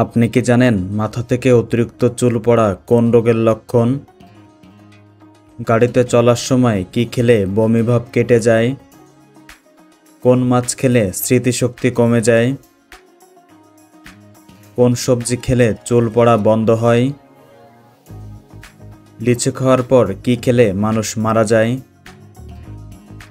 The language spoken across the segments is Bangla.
আপনি কি জানেন মাথা থেকে অতিরিক্ত চুল পড়া কোন রোগের লক্ষণ? গাড়িতে চলার সময় কি খেলে বমি ভাব কেটে যায়? কোন মাছ খেলে স্মৃতিশক্তি কমে যায়? কোন সবজি খেলে চুল পড়া বন্ধ হয়? লিচু খাওয়ার পর কি খেলে মানুষ মারা যায়?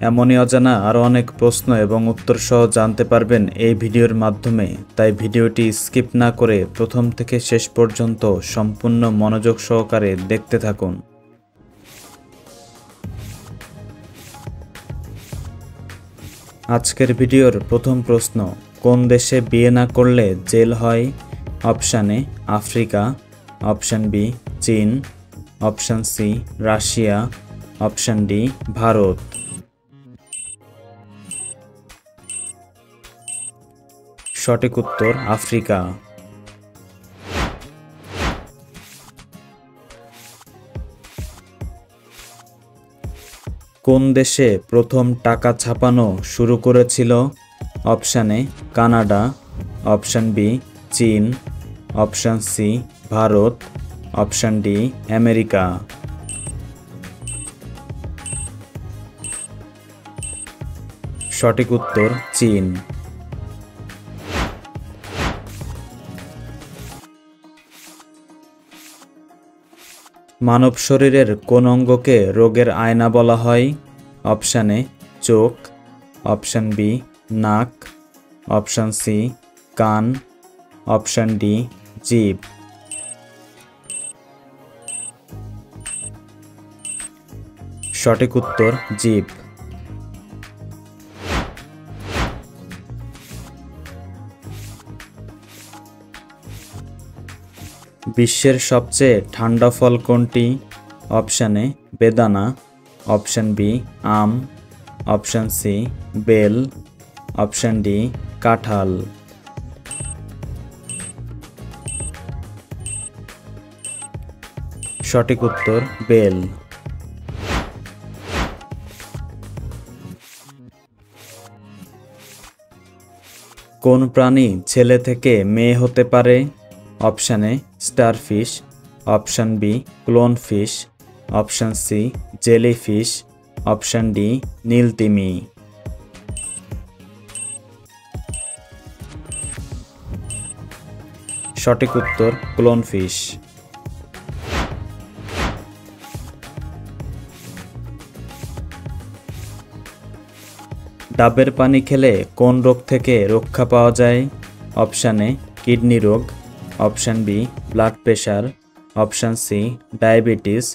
এমনই অজানা আরও অনেক প্রশ্ন এবং উত্তর সহ জানতে পারবেন এই ভিডিওর মাধ্যমে, তাই ভিডিওটি স্কিপ না করে প্রথম থেকে শেষ পর্যন্ত সম্পূর্ণ মনোযোগ সহকারে দেখতে থাকুন। আজকের ভিডিওর প্রথম প্রশ্ন, কোন দেশে বিয়ে না করলে জেল হয়? Option A Africa, option B চীন, option C Russia, option D Bharat. সঠিক উত্তর আফ্রিকা। কোন দেশে প্রথম টাকা ছাপানো শুরু করেছিল? Option A Canada, option B চীন, option C Bharat, option D America. সঠিক উত্তর চীন। মানব শরীরের কোন অঙ্গকে রোগের আয়না বলা হয়? অপশান এ চোখ, অপশান বি নাক, অপশান সি কান, অপশান ডি জিভ। সঠিক উত্তর জিভ। বিশ্বের সবচেয়ে ঠান্ডা ফল কোনটি? অপশান এ বেদানা, অপশান বি আম, অপশান সি বেল, অপশান ডি কাঁঠাল। সঠিক উত্তর বেল। কোন প্রাণী ছেলে থেকে মেয়ে হতে পারে? Option A starfish, option B clownfish, option C jellyfish, option D নীলতিমি। সঠিক উত্তর ক্লোনফিশ। ডাবের পানি খেলে কোন রোগ থেকে রক্ষা পাওয়া যায়? অপশান এ কিডনি রোগ, option B blood pressure, option C diabetes,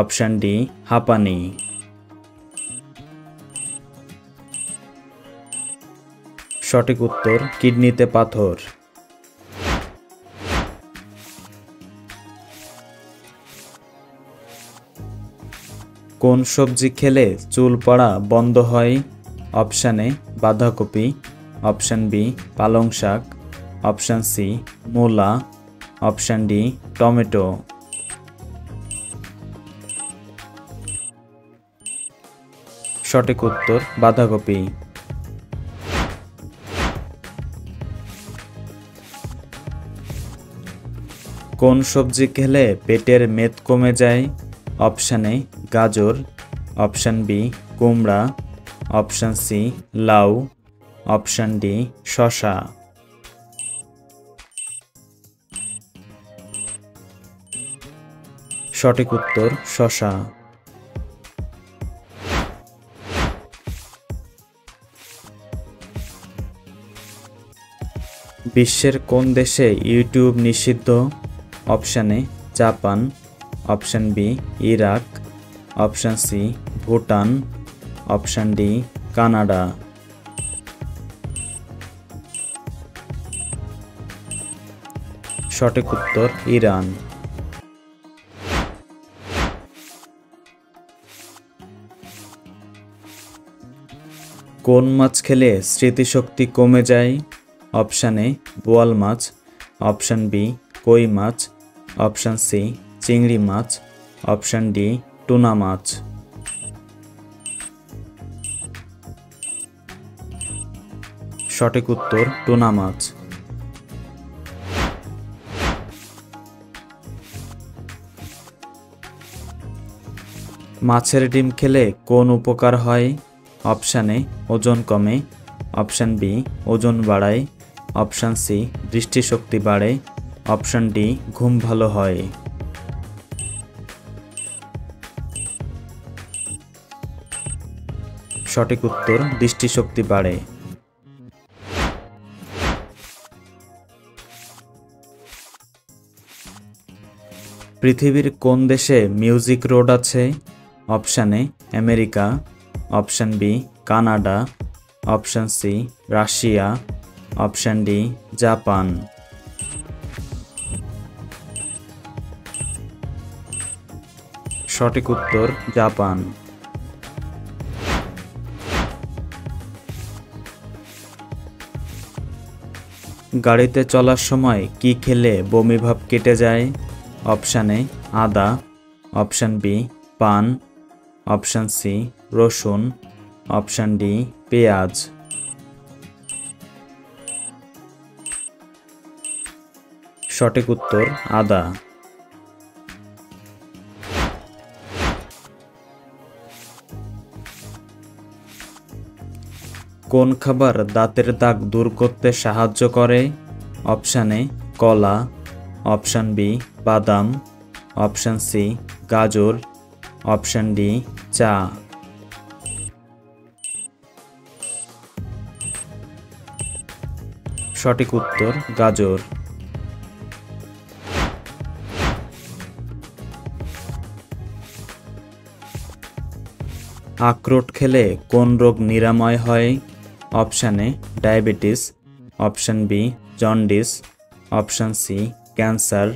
option D হাঁপানি। সঠিক উত্তর কিডনিতে পাথর। কোন সবজি খেলে চুল পড়া বন্ধ হয়? অপশান এ বাঁধাকপি, অপশান বি পালং শাক, অপশান সি মূলা, অপশান ডি টমেটো। সঠিক উত্তর বাঁধাকপি। কোন সবজি খেলে পেটের মেদ কমে যায়? অপশান এ গাজর, অপশান বি কুমড়া, অপশান সি লাউ, অপশান ডি শসা। সঠিক উত্তর শসা। বিশ্বের কোন দেশে ইউটিউব নিষিদ্ধ? Option A Japan, option B Iraq, option C Bhutan, option D Canada. সঠিক উত্তর ইরান। কোন মাছ খেলে স্মৃতিশক্তি কমে যায়? অপশান এ বোয়াল মাছ, অপশান বি কই মাছ, অপশান সি চিংড়ি মাছ, অপশান ডি টুনা মাছ। সঠিক উত্তর টুনা মাছ। মাছের ডিম খেলে কোন উপকার হয়? অপশান এ ওজন কমে, অপশান বি ওজন বাড়ায়, অপশান সি দৃষ্টিশক্তি বাড়ে, অপশান ডি ঘুম ভালো হয়। সঠিক উত্তর দৃষ্টিশক্তি বাড়ে। পৃথিবীর কোন দেশে মিউজিক রোড আছে? Option A America, option B Canada, option C Russia, option D Japan. সঠিক উত্তর জাপান। গাড়িতে চলার সময় কি খেলে বমি ভাব কেটে যায়? অপশান এ আদা, অপশান বি পান, অপশান সি রসুন, অপশান ডি পেঁয়াজ। সঠিক উত্তর আদা। কোন খাবার দাঁতের দাগ দূর করতে সাহায্য করে? অপশান এ কলা, অপশান বি বাদাম, অপশান সি গাজর, অপশান ডি চা। সঠিক উত্তর গাজর। আখরোট খেলে কোন রোগ নিরাময় হয়? Option A diabetes, option B jaundice, option C cancer,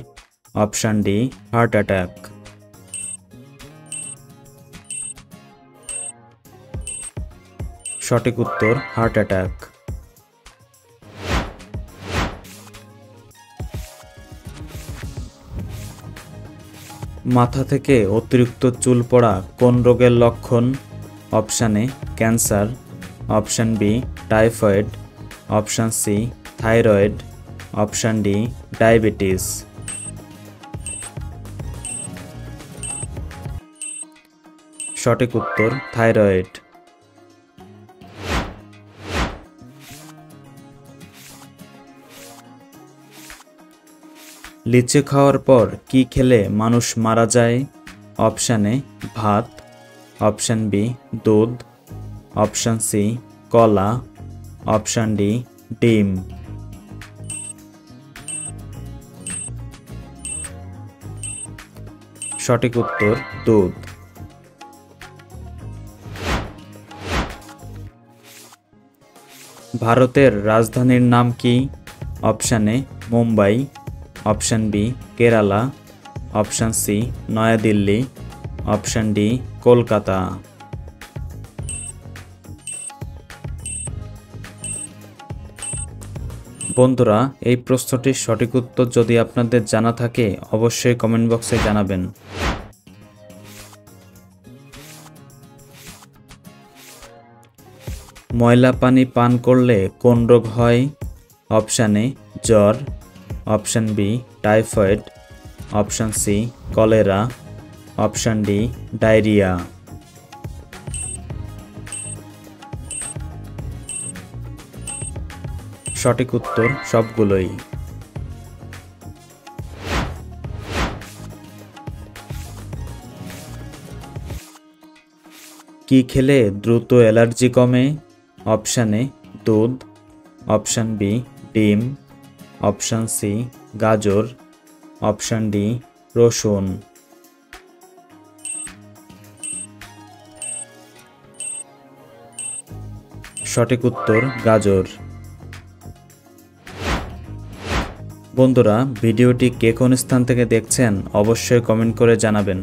option D heart attack. সঠিক উত্তর হার্ট অ্যাটাক। মাথা থেকে অতিরিক্ত চুল পড়া কোন রোগের লক্ষণ? Option A cancer, option B typhoid, option C thyroid, option D diabetes. সঠিক উত্তর থাইরয়েড। লিচু খাওয়ার পর কি খেলে মানুষ মারা যায়? অপশান এ ভাত, অপশান বি দুধ, অপশান সি কলা, অপশান ডি ডিম। সঠিক উত্তর দুধ। ভারতের রাজধানীর নাম কি? Option A Mumbai, option B Kerala, option C New Delhi, option D Kolkata. বন্ধুরা, এই প্রশ্নটির সঠিক উত্তর যদি আপনাদের জানা থাকে অবশ্যই কমেন্ট বক্সে জানাবেন। ময়লা পানি পান করলে কোন রোগ হয়? অপশান এ জ্বর, option B typhoid, option C cholera, option D diarrhoea. সঠিক উত্তর সবগুলোই। কি খেলে দ্রুত অ্যালার্জি কমে? অপশান এ দুধ, অপশান বি ডিম, অপশান সি গাজর, অপশান ডি রসুন। সঠিক উত্তর গাজর। বন্ধুরা, ভিডিওটি কে কোন স্থান থেকে দেখছেন অবশ্যই কমেন্ট করে জানাবেন।